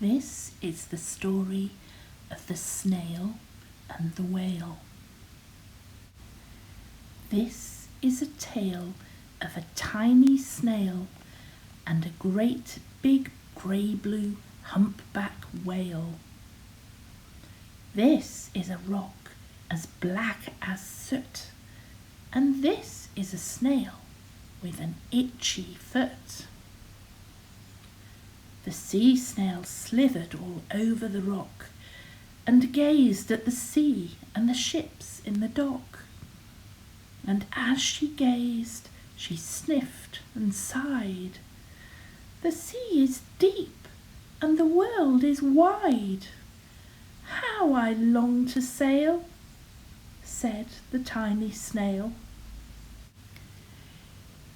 This is the story of the snail and the whale. This is a tale of a tiny snail and a great big grey-blue humpback whale. This is a rock as black as soot, and this is a snail with an itchy foot. The sea snail slithered all over the rock and gazed at the sea and the ships in the dock. And as she gazed, she sniffed and sighed. The sea is deep and the world is wide. How I long to sail, said the tiny snail.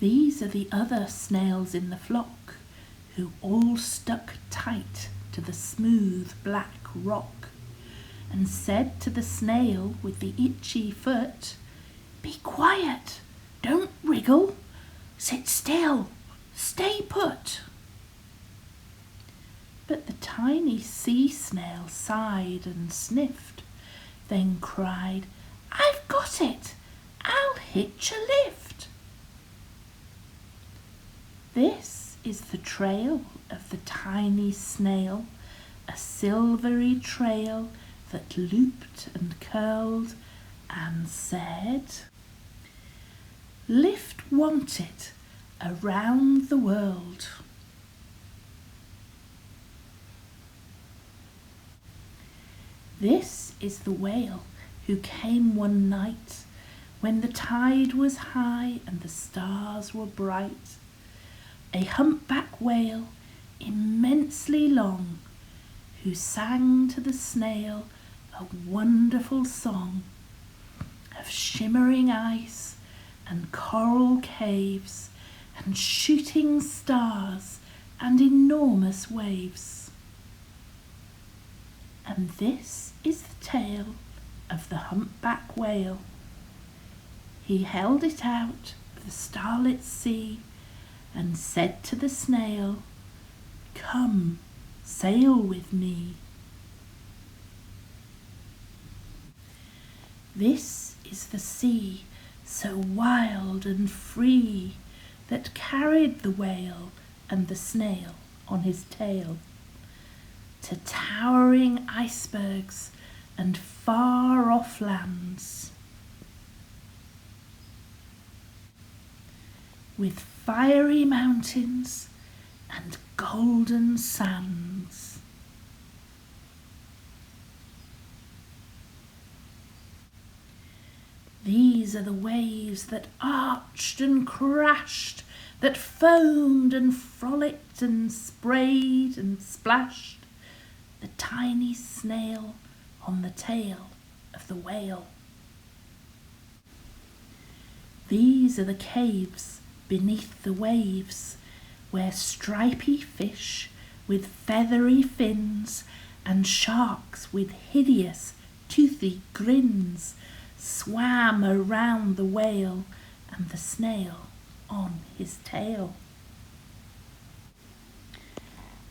These are the other snails in the flock, who all stuck tight to the smooth black rock, and said to the snail with the itchy foot, "Be quiet, don't wriggle, sit still, stay put." But the tiny sea snail sighed and sniffed, then cried, "I've got it, I'll hitch a lift." This is the trail of the tiny snail, a silvery trail that looped and curled and said, "Lift wanted around the world." This is the whale who came one night when the tide was high and the stars were bright. A humpback whale, immensely long, who sang to the snail a wonderful song of shimmering ice and coral caves and shooting stars and enormous waves. And this is the tale of the humpback whale. He held it out of the starlit sea and said to the snail, "Come, sail with me." This is the sea, so wild and free, that carried the whale and the snail on his tail to towering icebergs and far-off lands, with fiery mountains and golden sands. These are the waves that arched and crashed, that foamed and frolicked and sprayed and splashed the tiny snail on the tail of the whale. These are the caves beneath the waves, where stripy fish with feathery fins and sharks with hideous toothy grins swam around the whale and the snail on his tail.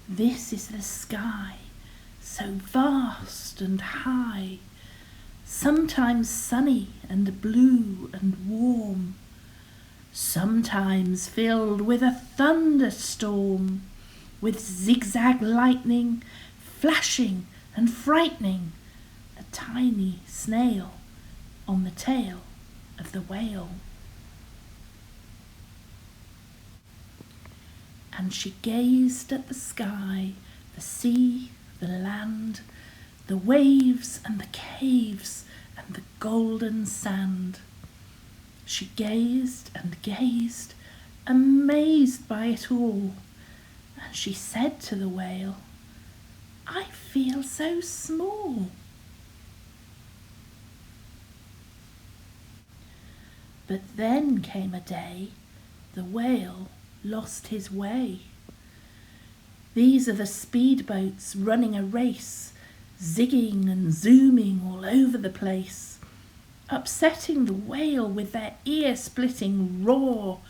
This is the sky, so vast and high, sometimes sunny and blue and warm, sometimes filled with a thunderstorm, with zigzag lightning, flashing and frightening a tiny snail on the tail of the whale. And she gazed at the sky, the sea, the land, the waves and the caves and the golden sand. She gazed and gazed, amazed by it all, and she said to the whale, "I feel so small." But then came a day the whale lost his way. These are the speedboats running a race, zigging and zooming all over the place, upsetting the whale with their ear-splitting roar,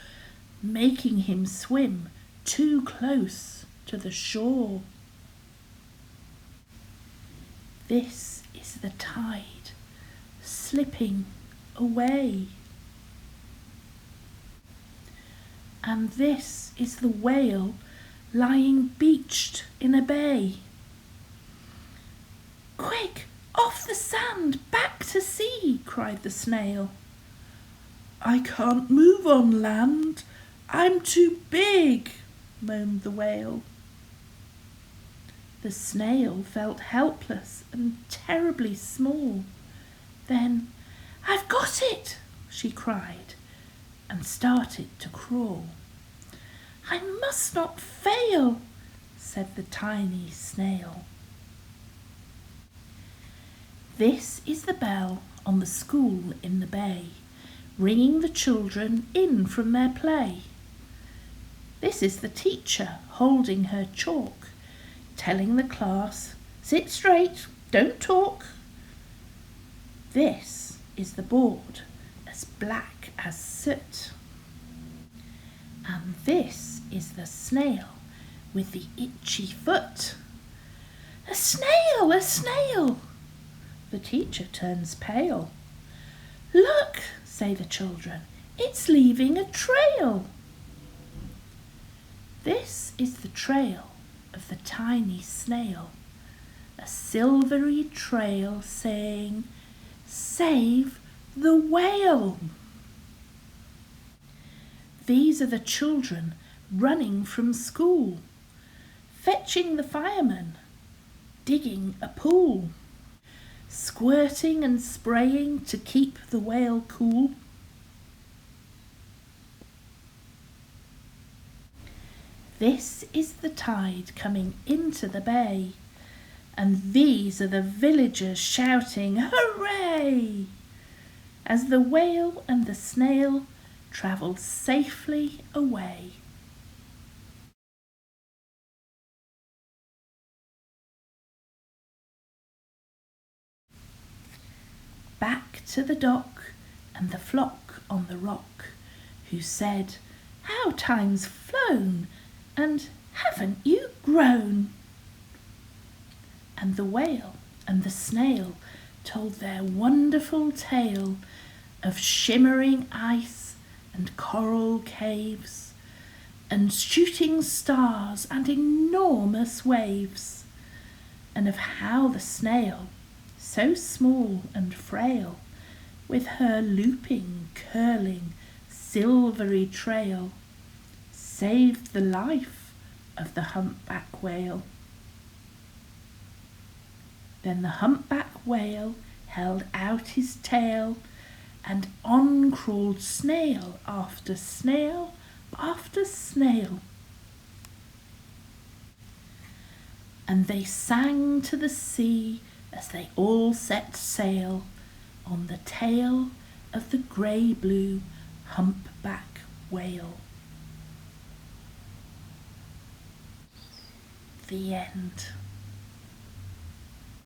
making him swim too close to the shore. This is the tide slipping away. And this is the whale lying beached in a bay. "Quick, off the sand, back to sea!" cried the snail. "I can't move on land, I'm too big," moaned the whale. The snail felt helpless and terribly small. Then, "I've got it!" she cried, and started to crawl. "I must not fail," said the tiny snail. This is the bell on the school in the bay, ringing the children in from their play. This is the teacher holding her chalk, telling the class, "Sit straight, don't talk." This is the board, as black as soot. And this is the snail with the itchy foot. "A snail, a snail!" The teacher turns pale. "Look," say the children, "it's leaving a trail." This is the trail of the tiny snail, a silvery trail saying, "Save the whale." These are the children running from school, fetching the fireman, digging a pool, squirting and spraying to keep the whale cool. This is the tide coming into the bay, and these are the villagers shouting, "Hooray!" as the whale and the snail travel safely away. Back to the dock and the flock on the rock, who said, "How time's flown, and haven't you grown?" And the whale and the snail told their wonderful tale of shimmering ice and coral caves, and shooting stars and enormous waves, and of how the snail, so small and frail, with her looping, curling, silvery trail, saved the life of the humpback whale. Then the humpback whale held out his tail, and on crawled snail after snail after snail. And they sang to the sea as they all set sail on the tail of the grey-blue humpback whale. The end.